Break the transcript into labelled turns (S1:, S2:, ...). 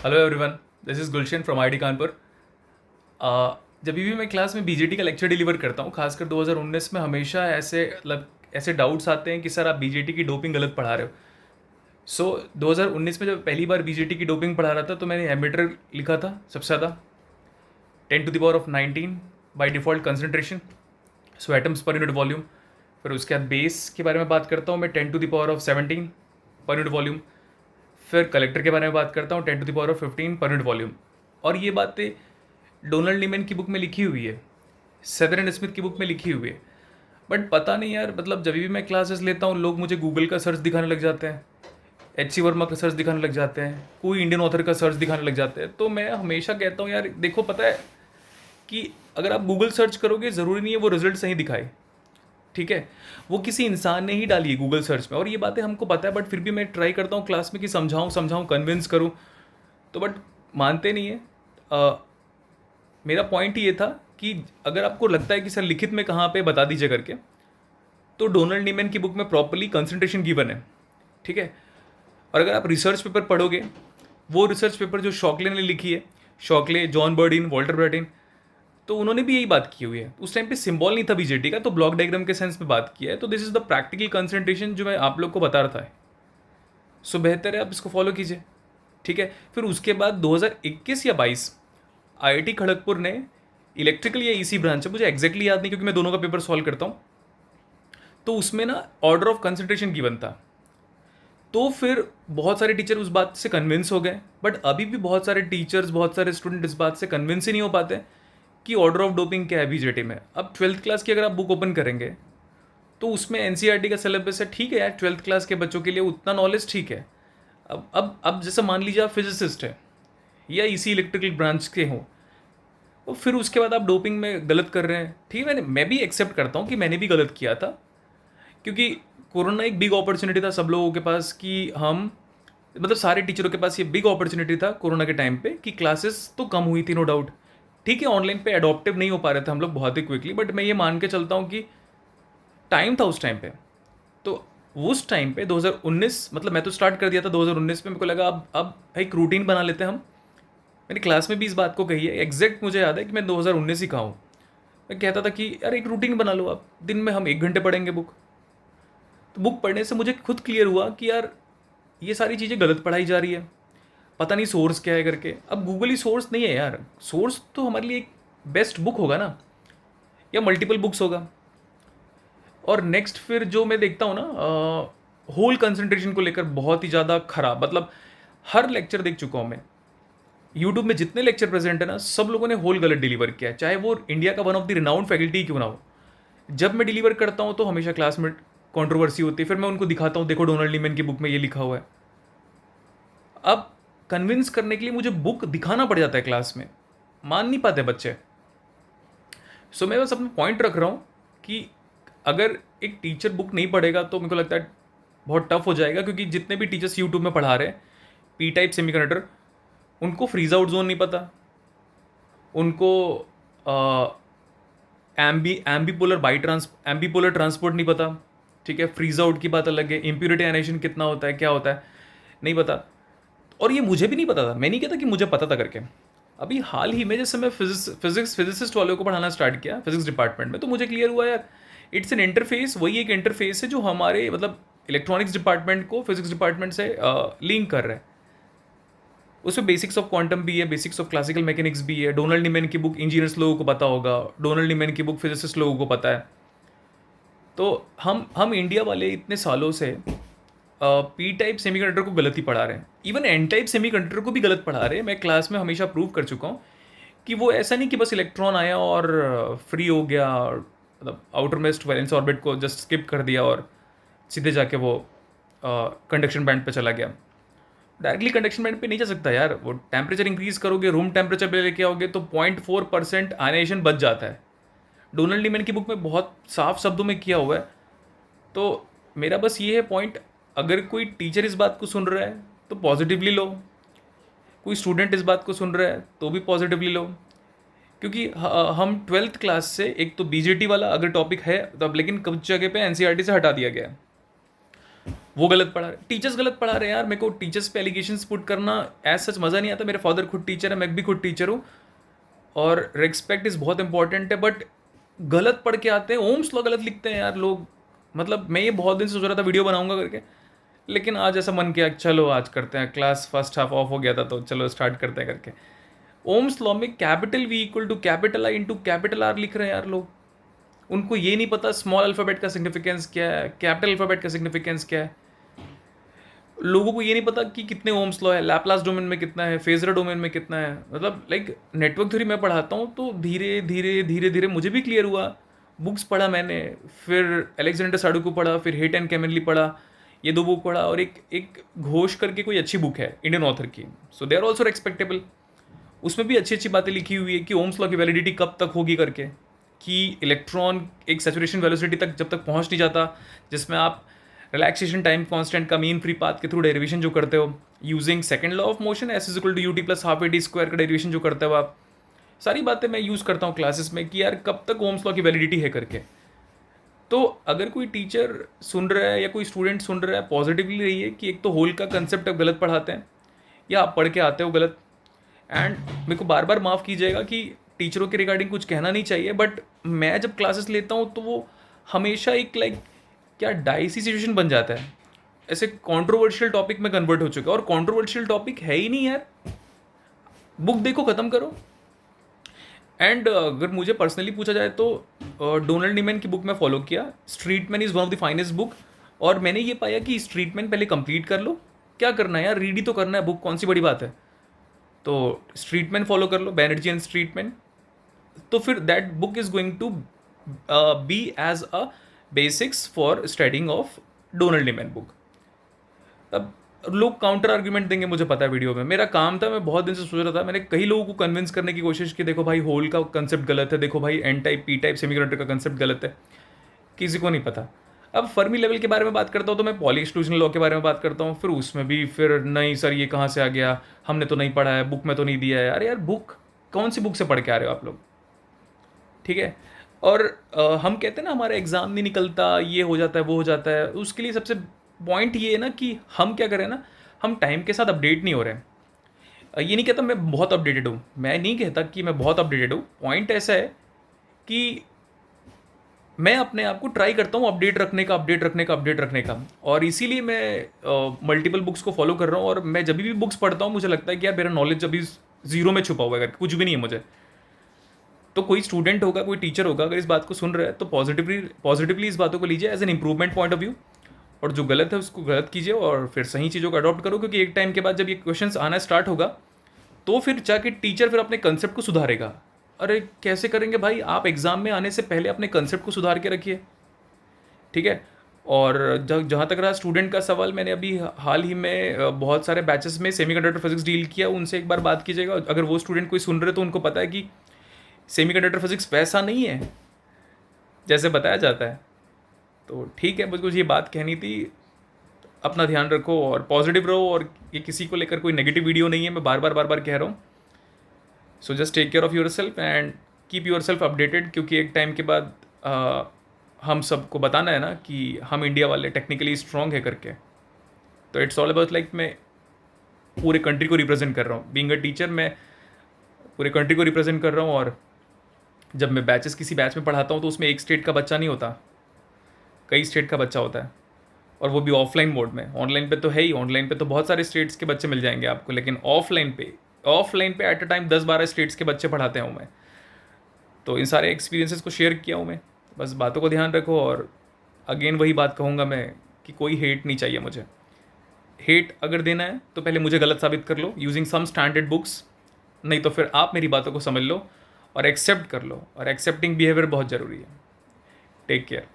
S1: Hello everyone, this is Gulshan from IT Kanpur. जब भी मैं क्लास में बीजेटी का लेक्चर डिलीवर करता हूँ, खासकर 2019 में, हमेशा ऐसे डाउट्स आते हैं कि सर आप बीजेटी की डोपिंग गलत पढ़ा रहे हो। 2019 में जब पहली बार बीजेटी की डोपिंग पढ़ा रहा था तो मैंने एमीटर लिखा था सबसे ज़्यादा, 10⁻19 by default concentration, so atoms per unit volume. फिर उसके बाद बेस के बारे में बात करता हूँ मैं, 10⁻17 पर यूनिट वॉल्यूम। फिर कलेक्टर के बारे में बात करता हूँ, 10⁻15 पर यूनिट वॉल्यूम। और ये बातें डोनाल्ड नीमैन की बुक में लिखी हुई है, सेदर एंड स्मिथ की बुक में लिखी हुई है। बट पता नहीं यार, मतलब जब भी मैं क्लासेस लेता हूँ लोग मुझे गूगल का सर्च दिखाने लग जाते हैं, एच सी वर्मा का सर्च दिखाने लग जाते हैं, कोई इंडियन ऑथर का सर्च दिखाने लग जाते हैं। तो मैं हमेशा कहता हूँ यार देखो, पता है कि अगर आप गूगल सर्च करोगे ज़रूरी नहीं है वो रिजल्ट सही दिखाए, ठीक है। वो किसी इंसान ने ही डाली है गूगल सर्च में, और ये बातें हमको पता है। बट फिर भी मैं ट्राई करता हूँ क्लास में कि समझाऊँ कन्विंस करूँ, तो बट मानते नहीं है। मेरा पॉइंट ये था कि अगर आपको लगता है कि सर लिखित में कहाँ पे बता दीजिए करके, तो डोनाल्ड नीमैन की बुक में प्रॉपरली कंसंट्रेशन गिवन है, ठीक है। और अगर आप रिसर्च पेपर पढ़ोगे, वो रिसर्च पेपर जो शॉकले ने लिखी है, शॉकले, जॉन बर्डिन, वॉल्टर ब्रैडिन, तो उन्होंने भी यही बात की हुई है। उस टाइम पे सिंबल नहीं था बीजेटी का, तो ब्लॉक डायग्राम के सेंस में बात किया है। तो this is the practical concentration जो मैं आप लोग को बता रहा था। सो बेहतर है आप इसको फॉलो कीजिए, ठीक है। फिर उसके बाद 2021 या 22 आईआईटी खड़गपुर ने इलेक्ट्रिकल या ईसी ब्रांच है, मुझे एग्जैक्टली याद नहीं क्योंकि मैं दोनों का पेपर सॉल्व करता हूँ, तो उसमें ना ऑर्डर ऑफ कंसंट्रेशन गिवन था। तो फिर बहुत सारे टीचर उस बात से कन्विंस हो गए। बट अभी भी बहुत सारे टीचर्स, बहुत सारे स्टूडेंट इस बात से कन्विंस ही नहीं हो पाते कि ऑर्डर ऑफ डोपिंग क्या है बीजेटी में। अब 12th क्लास की अगर आप बुक ओपन करेंगे तो उसमें एनसीईआरटी का सिलेबस है, ठीक है यार, 12th क्लास के बच्चों के लिए उतना नॉलेज ठीक है। अब जैसे मान लीजिए आप फिजिसिस्ट है या इसी इलेक्ट्रिकल ब्रांच के हों, तो फिर उसके बाद आप डोपिंग में गलत कर रहे हैं, ठीक है। मैं भी एक्सेप्ट करता हूँ कि मैंने भी गलत किया था, क्योंकि कोरोना एक बिग अपॉर्चुनिटी था सब लोगों के पास कि हम, मतलब सारे टीचरों के पास ये बिग अपॉर्चुनिटी था कोरोना के टाइम पे कि क्लासेस तो कम हुई थी, नो डाउट, ठीक है। ऑनलाइन पे अडॉप्टिव नहीं हो पा रहे थे हम लोग बहुत ही क्विकली, बट मैं ये मान के चलता हूँ कि टाइम था उस टाइम पे। तो उस टाइम पे 2019, मतलब मैं तो स्टार्ट कर दिया था 2019 में, मेरे को लगा अब एक रूटीन बना लेते हैं हम। मैंने क्लास में भी इस बात को कही है, एग्जैक्ट मुझे याद है कि मैं 2019 ही कहा हूँ। मैं कहता था कि यार एक रूटीन बना लो आप, दिन में हम 1 घंटे पढ़ेंगे बुक। तो बुक पढ़ने से मुझे खुद क्लियर हुआ कि यार ये सारी चीज़ें गलत पढ़ाई जा रही है, पता नहीं सोर्स क्या है करके। अब गूगल ही सोर्स नहीं है यार, सोर्स तो हमारे लिए एक बेस्ट बुक होगा ना, या मल्टीपल बुक्स होगा। और नेक्स्ट फिर जो मैं देखता हूँ ना, होल कंसंट्रेशन को लेकर बहुत ही ज़्यादा खराब, मतलब हर लेक्चर देख चुका हूँ मैं, यूट्यूब में जितने लेक्चर प्रेजेंट है ना, सब लोगों ने होल गलत डिलीवर किया है, चाहे वो इंडिया का one of the renowned faculty क्यों ना हो। जब मैं डिलीवर करता हूँ तो हमेशा क्लास में कंट्रोवर्सी होती है, फिर मैं उनको दिखाता हूँ, देखो डोनाल्ड नीमैन की बुक में ये लिखा हुआ है। अब कन्विंस करने के लिए मुझे बुक दिखाना पड़ जाता है क्लास में, मान नहीं पाते बच्चे। सो मैं बस अपना पॉइंट रख रहा हूँ कि अगर एक टीचर बुक नहीं पढ़ेगा तो मेरे को लगता है बहुत टफ हो जाएगा, क्योंकि जितने भी टीचर्स यूट्यूब में पढ़ा रहे हैं पी टाइप सेमीकंडक्टर, उनको फ्रीज आउट जोन नहीं पता, उनको एम्बीपोलर ट्रांसपोर्ट नहीं पता, ठीक है। फ्रीज आउट की बात अलग है, इम्प्यूरिटी आयनेशन कितना होता है, क्या होता है, नहीं पता। और ये मुझे भी नहीं पता था, मैं नहीं कहता कि मुझे पता था करके। अभी हाल ही में जैसे मैं फिजिसिस्ट वालों को पढ़ाना स्टार्ट किया फिजिक्स डिपार्टमेंट में, तो मुझे क्लियर हुआ यार इट्स एन इंटरफेस, वही एक इंटरफेस है जो हमारे मतलब इलेक्ट्रॉनिक्स डिपार्टमेंट को फिजिक्स डिपार्टमेंट से लिंक कर रहा है। उसमें बेसिक्स ऑफ क्वांटम भी है, बेसिक्स ऑफ क्लासिकल मैकेनिक्स भी है। डोनाल्ड नीमैन की बुक इंजीनियर्स लोगों को पता होगा, डोनाल्ड नीमैन की बुक फिजिसिस्ट लोगों को पता है। तो हम इंडिया वाले इतने सालों से पी टाइप सेमीकंडक्टर को गलत ही पढ़ा रहे हैं, इवन एन टाइप सेमीकंडक्टर को भी गलत पढ़ा रहे हैं। मैं क्लास में हमेशा प्रूव कर चुका हूँ कि वो ऐसा नहीं कि बस इलेक्ट्रॉन आया और फ्री हो गया, और मतलब आउटर मोस्ट वैलेंस ऑर्बिट को जस्ट स्किप कर दिया और सीधे जाके वो कंडक्शन बैंड पे चला गया। डायरेक्टली कंडक्शन बैंड पे नहीं जा सकता यार, वो टेम्परेचर इंक्रीज करोगे, रूम टेम्परेचर पे लेके आओगे तो 0.4% आयनेशन बच जाता है। डोनाल्ड नीमैन की बुक में बहुत साफ शब्दों में किया हुआ है। तो मेरा बस ये है पॉइंट, अगर कोई टीचर इस बात को सुन रहा है तो पॉजिटिवली लो, कोई स्टूडेंट इस बात को सुन रहा है तो भी पॉजिटिवली लो। क्योंकि हम 12th क्लास से एक तो बीजेटी वाला अगर टॉपिक है तो अब, लेकिन कुछ जगह पे एनसीईआरटी से हटा दिया गया है। वो गलत पढ़ा रहे, टीचर्स गलत पढ़ा रहे हैं यार। मेरे को टीचर्स पे एलिगेशंस पुट करना एज सच मज़ा नहीं आता। मेरे फादर खुद टीचर है, मैं भी खुद टीचर हूँ, और रिस्पेक्ट इज़ बहुत इंपॉर्टेंट है, बट गलत पढ़ के आते हैं, ओम्स लॉ गलत लिखते हैं यार लोग। मतलब मैं ये बहुत दिन से सोच रहा था वीडियो बनाऊंगा करके, लेकिन आज ऐसा मन किया चलो आज करते हैं, क्लास फर्स्ट हाफ ऑफ हो गया था तो चलो स्टार्ट करते हैं करके। ओम्स लॉ में capital V equal to capital I into capital R लिख रहे हैं यार लोग। उनको ये नहीं पता स्मॉल अल्फ़ाबेट का सिग्निफिकेंस क्या है, कैपिटल अल्फ़ाबेट का सिग्निफिकेंस क्या है। लोगों को ये नहीं पता कि कितने ओम्स लॉ है, लैपलास डोमेन में कितना है, फेजर डोमेन में कितना है। मतलब लाइक नेटवर्क थ्योरी मैं पढ़ाता हूँ तो धीरे धीरे धीरे धीरे मुझे भी क्लियर हुआ। बुक्स पढ़ा मैंने, फिर अलेक्जेंडर साडू पढ़ा, फिर हेट एंड कैमनली पढ़ा, ये 2 बुक पढ़ा, और एक एक घोष करके कोई अच्छी बुक है इंडियन ऑथर की, सो दे आर ऑल्सो रेस्पेक्टेबल। उसमें भी अच्छी अच्छी बातें लिखी हुई है कि ओम्स लॉ की वैलिडिटी कब तक होगी करके, कि इलेक्ट्रॉन एक सैचुरेशन वेलोसिटी तक जब तक पहुंच नहीं जाता, जिसमें आप रिलैक्सेशन टाइम कांस्टेंट का मीन फ्री पाथ के थ्रू डेरिवेशन जो करते हो using second law of motion S is equal to U T plus half A T square का डेरिवेशन जो करते हो आप, सारी बातें मैं यूज़ करता हूँ क्लासेस में कि यार कब तक ओम्स लॉ की वैलिडिटी है करके। तो अगर कोई टीचर सुन रहा है या कोई स्टूडेंट सुन रहा है, पॉजिटिवली रही है कि एक तो होल का कंसेप्ट आप गलत पढ़ाते हैं या आप पढ़ के आते हो गलत। एंड मेरे को बार बार माफ़ कीजिएगा कि टीचरों के रिगार्डिंग कुछ कहना नहीं चाहिए, बट मैं जब क्लासेस लेता हूँ तो वो हमेशा एक लाइक क्या डाइसी सिचुएशन बन जाता है, ऐसे कंट्रोवर्शियल टॉपिक में कन्वर्ट हो चुका है, और कंट्रोवर्शियल टॉपिक है ही नहीं यार। बुक देखो, ख़त्म करो। एंड अगर मुझे पर्सनली पूछा जाए तो डोनाल्ड नीमैन की बुक मैं फॉलो किया, street man is one of the finest book, और मैंने ये पाया कि स्ट्रीट मैन पहले कंप्लीट कर लो, क्या करना है यार, रीड ही तो करना है बुक, कौन सी बड़ी बात है। तो स्ट्रीट मैन फॉलो कर लो, बैनर्जी एंड स्ट्रीट मैन, तो फिर that book is going to be as a basics for studying of Donald Neiman book. अब लोग काउंटर आर्ग्यूमेंट देंगे, मुझे पता है, वीडियो में मेरा काम था, मैं बहुत दिन से सोच रहा था, मैंने कई लोगों को कन्विंस करने की कोशिश की, देखो भाई होल का कंसेप्ट गलत है, देखो भाई N type P type semiconductor का कंसेप्ट गलत है, किसी को नहीं पता। अब फर्मी लेवल के बारे में बात करता हूँ तो मैं पॉली एक्सक्लूजन लॉ के बारे में बात करता हूँ, फिर उसमें भी फिर नहीं सर ये कहाँ से आ गया, हमने तो नहीं पढ़ा है, बुक में तो नहीं दिया है। अरे यार बुक कौन सी बुक से पढ़ के आ रहे हो आप लोग, ठीक है। और हम कहते हैं ना हमारा एग्ज़ाम नहीं निकलता, ये हो जाता है वो हो जाता है, उसके लिए सबसे पॉइंट ये है ना कि हम क्या करें ना, हम टाइम के साथ अपडेट नहीं हो रहे हैं। ये नहीं कहता मैं बहुत अपडेटेड हूँ, मैं नहीं कहता कि मैं बहुत अपडेटेड हूँ, पॉइंट ऐसा है कि मैं अपने आप को ट्राई करता हूँ अपडेट रखने का, अपडेट रखने का, अपडेट रखने का, और इसीलिए मैं मल्टीपल बुक्स को फॉलो कर रहा हूँ। और मैं जब भी बुक्स पढ़ता हूँ मुझे लगता है कि यार मेरा नॉलेज अभी ज़ीरो में छुपा हुआ है, कुछ भी नहीं है मुझे। तो कोई स्टूडेंट होगा, कोई टीचर होगा, अगर इस बात को सुन रहा है तो पॉजिटिवली इस बातों को लीजिए as an improvement point of view, और जो गलत है उसको गलत कीजिए और फिर सही चीज़ों को अडॉप्ट करो, क्योंकि एक टाइम के बाद जब ये क्वेश्चंस आना स्टार्ट होगा तो फिर जाके टीचर फिर अपने कंसेप्ट को सुधारेगा। अरे कैसे करेंगे भाई, आप एग्ज़ाम में आने से पहले अपने कंसेप्ट को सुधार के रखिए, ठीक है। और जहाँ तक रहा स्टूडेंट का सवाल, मैंने अभी हाल ही में बहुत सारे बैचेस में सेमीकंडक्टर फिजिक्स डील किया, उनसे एक बार बात कीजिएगा, अगर वो स्टूडेंट कोई सुन रहे तो उनको पता है कि सेमीकंडक्टर फिजिक्स वैसा नहीं है जैसे बताया जाता है। तो ठीक है, मुझको ये बात कहनी थी। अपना ध्यान रखो और पॉजिटिव रहो, और ये किसी को लेकर कोई नेगेटिव वीडियो नहीं है, मैं बार बार कह रहा हूँ। So just take care of your self and keep your self updated, क्योंकि एक टाइम के बाद हम सबको बताना है ना कि हम इंडिया वाले टेक्निकली स्ट्रॉन्ग है करके। तो इट्स ऑल अबाउट लाइक मैं पूरे कंट्री को रिप्रेजेंट कर रहा हूँ, बीइंग अ टीचर मैं पूरे कंट्री को रिप्रेजेंट कर रहा हूँ। और जब मैं बैचेस किसी बैच में पढ़ाता हूँ तो उसमें एक स्टेट का बच्चा नहीं होता, कई स्टेट का बच्चा होता है, और वो भी ऑफलाइन मोड में। ऑनलाइन पे तो है ही, ऑनलाइन पे तो बहुत सारे स्टेट्स के बच्चे मिल जाएंगे आपको, लेकिन ऑफलाइन पे एट अ टाइम 10-12 स्टेट्स के बच्चे पढ़ाते हूँ मैं। तो इन सारे एक्सपीरियंसेस को शेयर किया हूँ मैं, बस बातों को ध्यान रखो। और अगेन वही बात कहूँगा मैं कि कोई हेट नहीं चाहिए मुझे। हेट अगर देना है तो पहले मुझे गलत साबित कर लो यूजिंग सम स्टैंडर्ड बुक्स, नहीं तो फिर आप मेरी बातों को समझ लो और एक्सेप्ट कर लो, और एक्सेप्टिंग बिहेवियर बहुत ज़रूरी है। Take care.